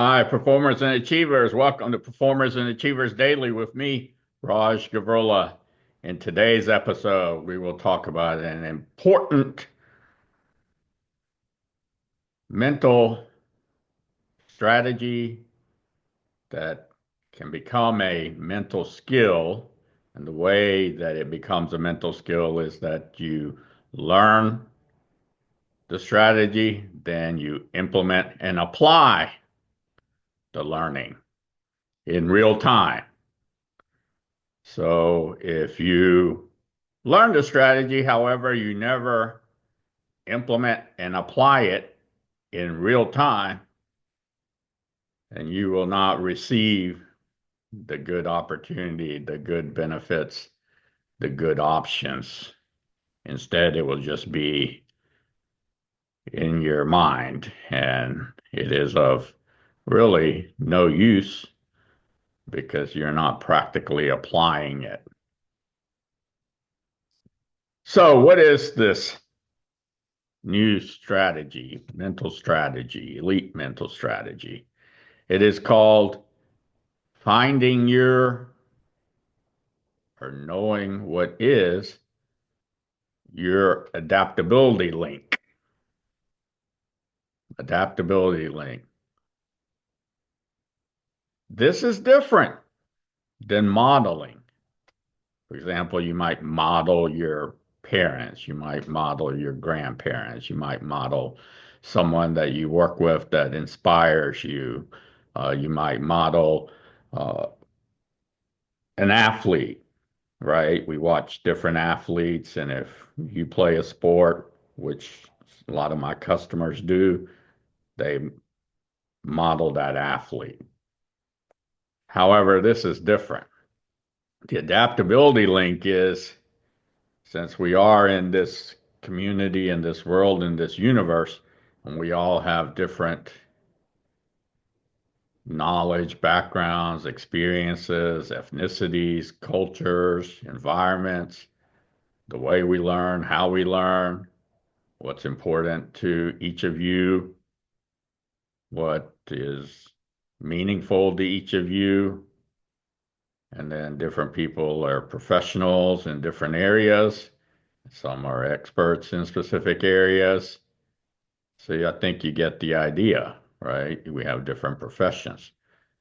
Hi, performers and achievers. Welcome to Performers and Achievers Daily with me, Raj Gavurla. In today's episode, we will talk about an important mental strategy that can become a mental skill. And the way that it becomes a mental skill is that you learn the strategy, then you implement and apply the learning in real time. So if you learn the strategy, however, you never implement and apply it in real time, and you will not receive the good opportunity, the good benefits, the good options. Instead, it will just be in your mind, and it is of really no use because you're not practically applying it. So, what is this new strategy, mental strategy, elite mental strategy? It is called finding your or knowing what is your adaptability link. Adaptability link. This is different than modeling. For example, you might model your parents, you might model your grandparents, you might model someone that you work with that inspires you. You might model uh, an athlete, right? We watch different athletes, and if you play a sport, which a lot of my customers do, they model that athlete. However, this is different. The adaptability link is since we are in this community, in this world, in this universe, and we all have different knowledge, backgrounds, experiences, ethnicities, cultures, environments, the way we learn, how we learn, what's important to each of you, what is meaningful to each of you. And then different people are professionals in different areas. Some are experts in specific areas. So I think you get the idea, right? We have different professions.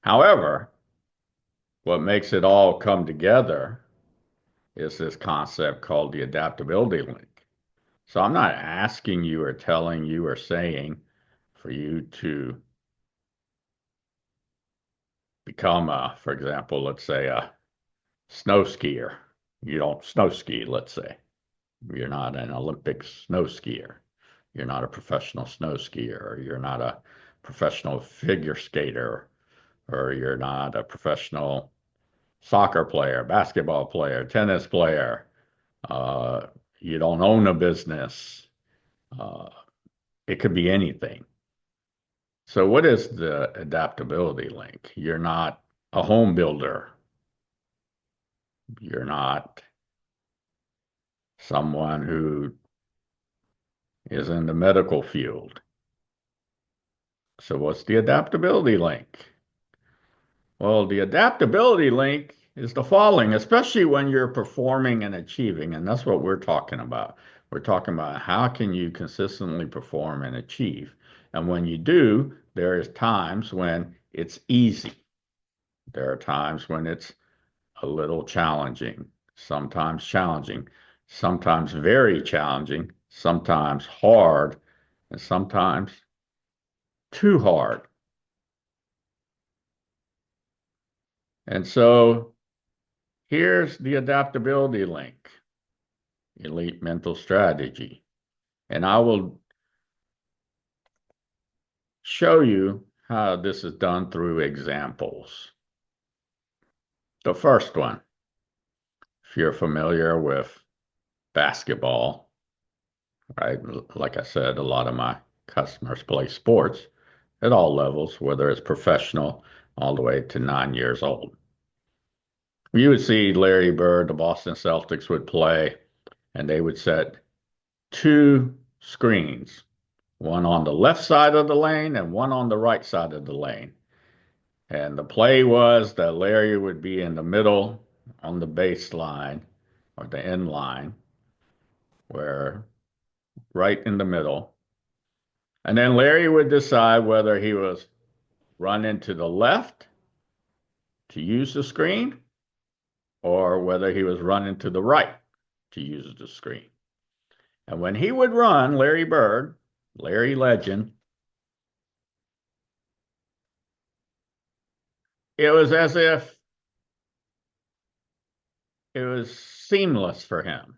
However, what makes it all come together is this concept called the adaptability link. So I'm not asking you or telling you or saying for you to become for example, let's say a snow skier. You don't snow ski, let's say. You're not an Olympic snow skier. You're not a professional snow skier, or you're not a professional figure skater, or you're not a professional soccer player, basketball player, tennis player. Uh, you don't own a business. Uh, it could be anything. So, what is the adaptability link? You're not a home builder. You're not someone who is in the medical field. So, what's the adaptability link? Well, the adaptability link is the following, especially when you're performing and achieving, and that's what we're talking about. We're talking about how can you consistently perform and achieve. And when you do, there is times when it's easy. There are times when it's a little challenging, sometimes very challenging, sometimes hard, and sometimes too hard. And so here's the adaptability link, elite mental strategy. And I will show you how this is done through examples. The first one, if you're familiar with basketball, right? Like I said, a lot of my customers play sports at all levels, whether it's professional all the way to 9 years old. You would see Larry Bird, the Boston Celtics would play, and they would set two screens, one on the left side of the lane and one on the right side of the lane. And the play was that Larry would be in the middle on the baseline or the end line, where right in the middle. And then Larry would decide whether he was running to the left to use the screen or whether he was running to the right to use the screen. And when he would run, Larry Bird, Larry Legend, it was as if it was seamless for him.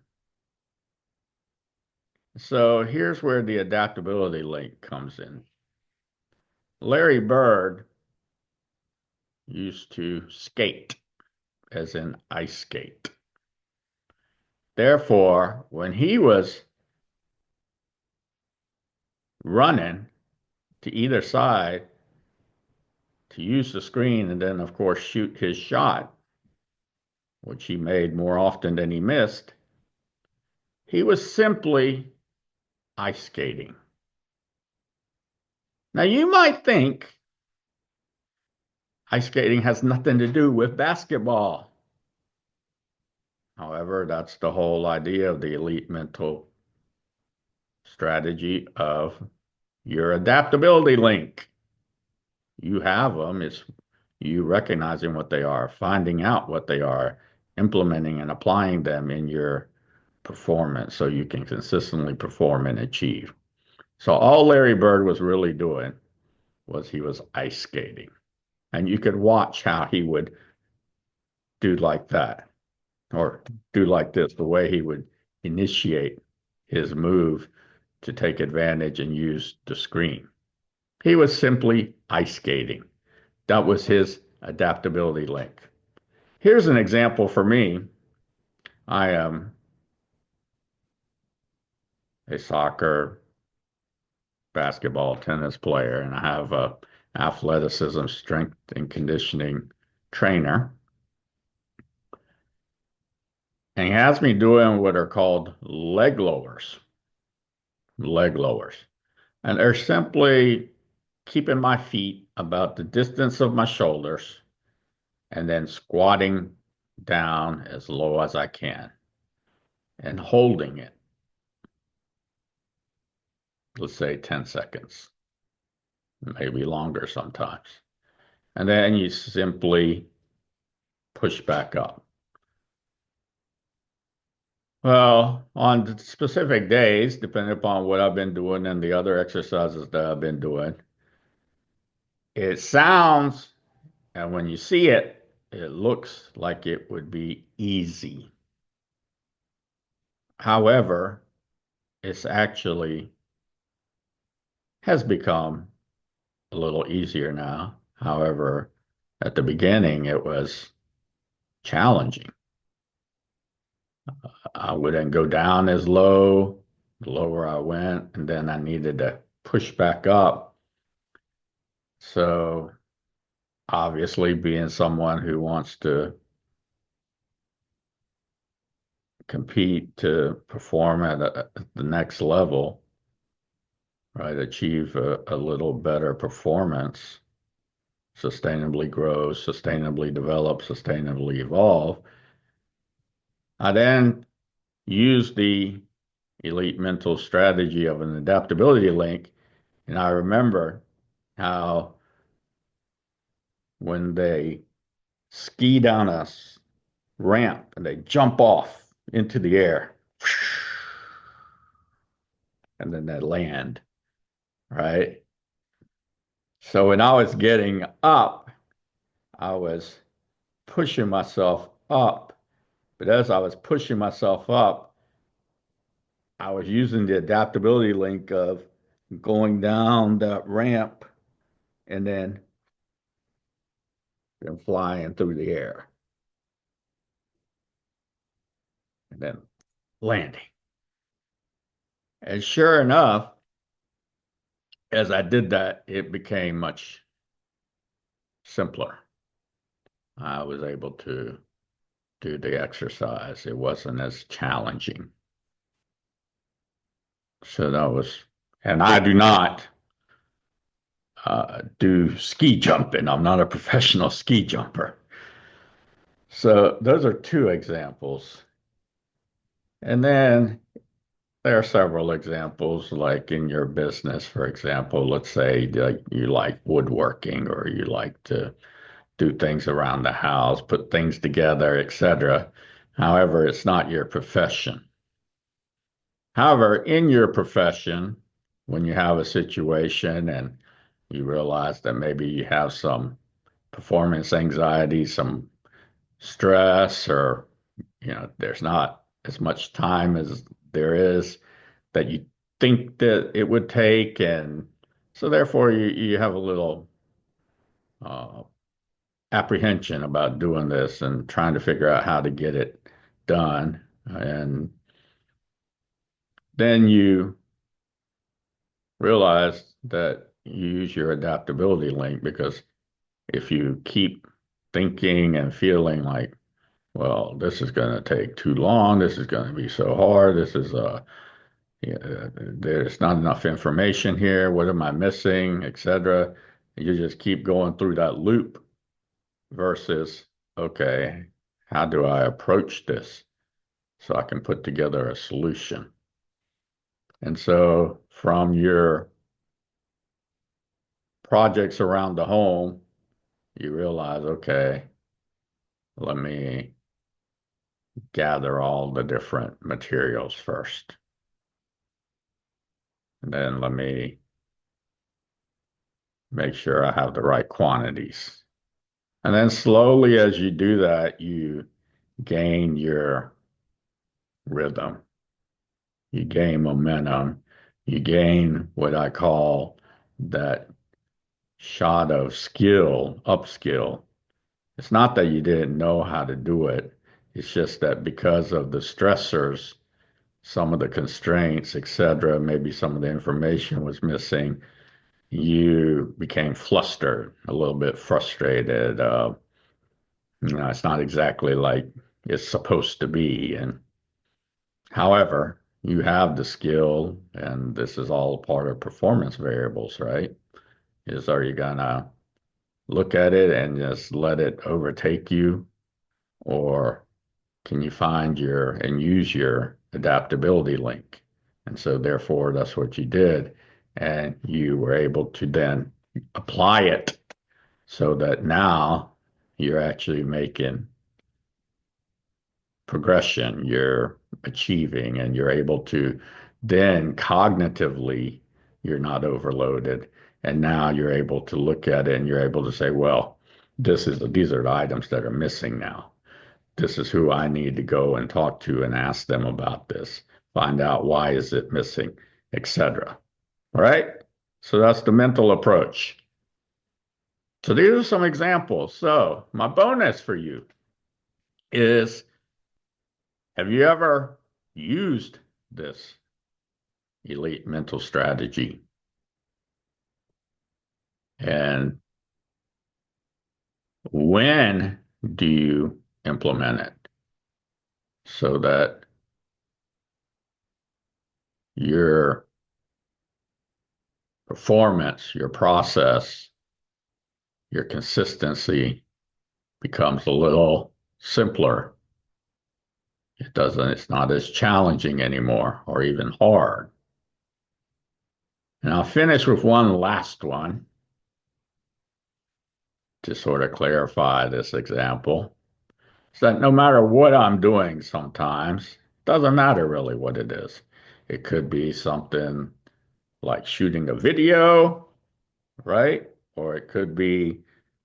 So here's where the adaptability link comes in. Larry Bird used to skate, as in ice skate. Therefore, when he was running to either side to use the screen and then, of course, shoot his shot, which he made more often than he missed, he was simply ice skating. Now, you might think ice skating has nothing to do with basketball. However, that's the whole idea of the elite mental strategy of your adaptability link. You have them. It's you recognizing what they are, finding out what they are, implementing and applying them in your performance so you can consistently perform and achieve. So all Larry Bird was really doing was he was ice skating. And you could watch how he would do like that or do like this, the way he would initiate his move to take advantage and use the screen. He was simply ice skating. That was his adaptability link. Here's an example for me. I am a soccer, basketball, tennis player, and I have a athleticism, strength, and conditioning trainer. And he has me doing what are called leg lowers. Leg lowers. And they're simply keeping my feet about the distance of my shoulders and then squatting down as low as I can and holding it, let's say 10 seconds, maybe longer sometimes. And then you simply push back up. Well, on specific days, depending upon what I've been doing and the other exercises that I've been doing, it sounds, and when you see it, it looks like it would be easy. However, it's actually has become a little easier now. However, at the beginning, it was challenging. I wouldn't go down as low, the lower I went, and then I needed to push back up. So obviously, being someone who wants to compete to perform at the next level, right, achieve a little better performance, sustainably grow, sustainably develop, sustainably evolve, I then use the elite mental strategy of an adaptability link. And I remember how when they ski down a ramp and they jump off into the air and then they land, right? So when I was getting up, I was pushing myself up. But as I was pushing myself up, I was using the adaptability link of going down that ramp and then flying through the air and then landing. And sure enough, as I did that, it became much simpler. I was able to do the exercise. It wasn't as challenging. So that was, and I do not do ski jumping. I'm not a professional ski jumper. So those are two examples. And then there are several examples, like in your business, for example, let's say like you like woodworking or you like to do things around the house, put things together, etc. However, it's not your profession. However, in your profession, when you have a situation and you realize that maybe you have some performance anxiety, some stress, or there's not as much time as there is that you think that it would take, and so therefore you have a little uh, apprehension about doing this and trying to figure out how to get it done. And then you realize that you use your adaptability link because if you keep thinking and feeling like, well, this is going to take too long, this is going to be so hard, this is yeah, there's not enough information here, what am I missing, etc. You just keep going through that loop versus, okay, how do I approach this so I can put together a solution? And so from your projects around the home, you realize, okay, let me gather all the different materials first. And then let me make sure I have the right quantities. And then slowly as you do that, you gain your rhythm, you gain momentum, you gain what I call that shot of skill, upskill. It's not that you didn't know how to do it. It's just that because of the stressors, some of the constraints, etc., maybe some of the information was missing, you became flustered, a little bit frustrated. It's not exactly like it's supposed to be. And however, you have the skill, and this is all part of performance variables, right? Is are you gonna look at it and just let it overtake you, or can you find your and use your adaptability link? And so therefore that's what you did. And you were able to then apply it so that now you're actually making progression, you're achieving, and you're able to then cognitively, you're not overloaded. And now you're able to look at it and you're able to say, well, these are the items that are missing now. This is who I need to go and talk to and ask them about this, find out why is it missing, etc. All right? So that's the mental approach. So these are some examples. So my bonus for you is, have you ever used this elite mental strategy? And when do you implement it so that your performance, your process, your consistency becomes a little simpler? It's not as challenging anymore or even hard. And I'll finish with one last one to sort of clarify this example. Is that no matter what I'm doing sometimes, it doesn't matter really what it is. It could be something like shooting a video, right? Or it could be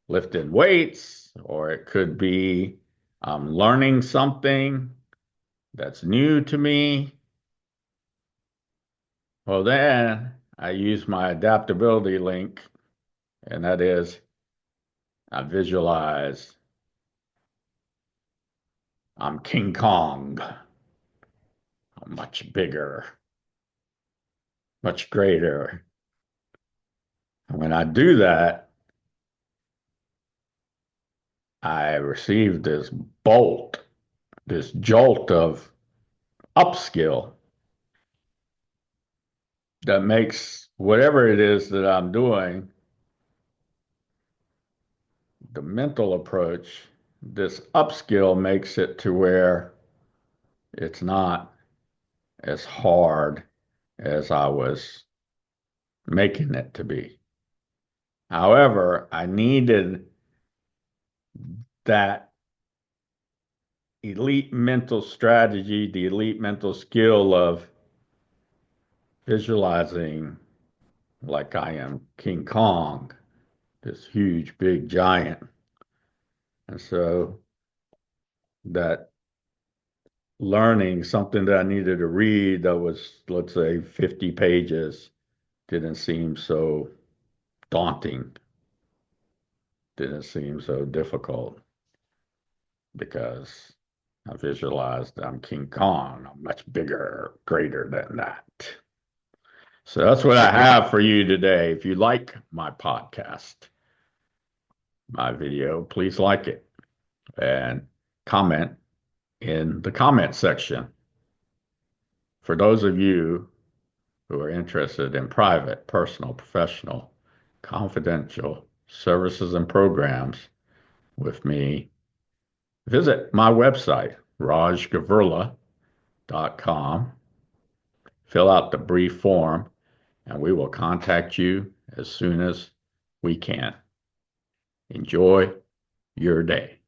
lifting weights, or it could be learning something that's new to me. Well, then I use my adaptability link, and that is I visualize I'm King Kong. I'm much bigger, much greater. And when I do that, I receive this bolt, this jolt of upskill that makes whatever it is that I'm doing the mental approach, this upskill makes it to where it's not as hard as I was making it to be. However, I needed that elite mental strategy, the elite mental skill of visualizing like I am King Kong, this huge, big giant. And so that learning something that I needed to read that was, let's say, 50 pages didn't seem so daunting, didn't seem so difficult because I visualized I'm King Kong. I'm much bigger, greater than that. So that's what I have for you today. If you like my podcast, my video, please like it and comment in the comment section. For those of you who are interested in private, personal, professional, confidential services and programs with me, visit my website, rajgavurla.com. Fill out the brief form, and we will contact you as soon as we can. Enjoy your day.